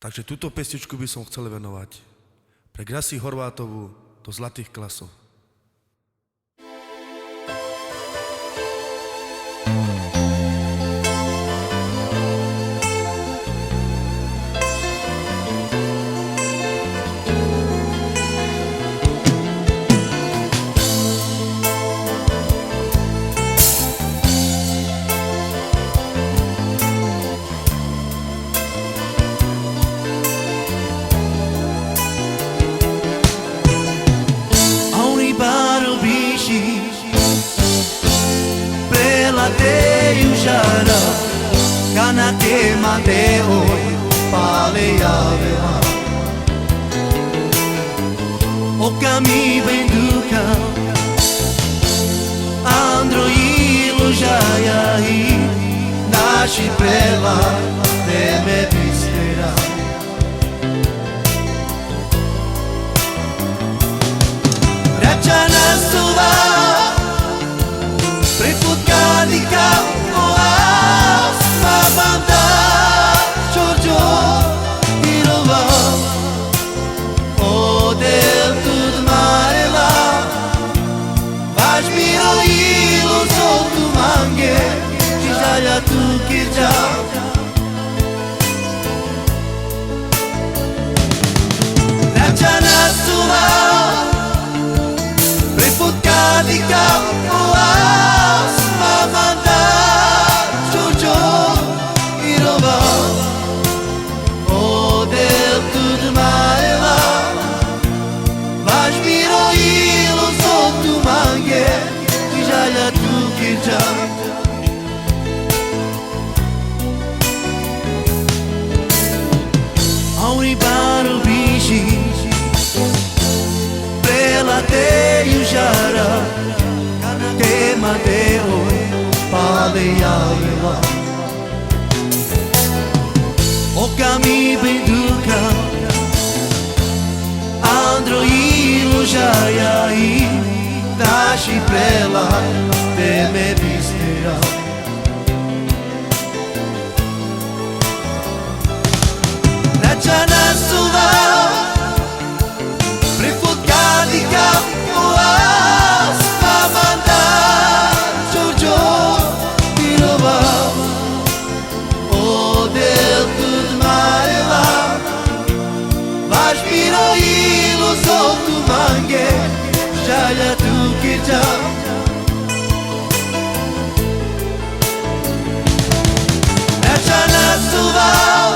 Takže túto pesničku by som chcel venovať pre Grasi Horvátovu do Zlatých klasov. Kana ke mateo pale aveva o cami venduca andro ilo jaiahi nasci bella te me visterà Racciana suva prefutka di campo Banda Giorgio Irova O del tud mare la Vaš miro ilo soltu mange Ci žalja tu kirđa Račana suva Prefutka di campo Banda Giorgio O del tud mare la Vaš miro ilo soltu mange Ti žalja tu kirđa A un riparo bici Prela te južara Che Mateo pale javila Oka mi benduka Andro ilo jaiahi Naši prela te me visterà Račana suva Prefutka di campo Pa mandar Giorgio Irova O del tud mare la Vaš miro ilo soltu mange Žalja tu kirđa Račana suva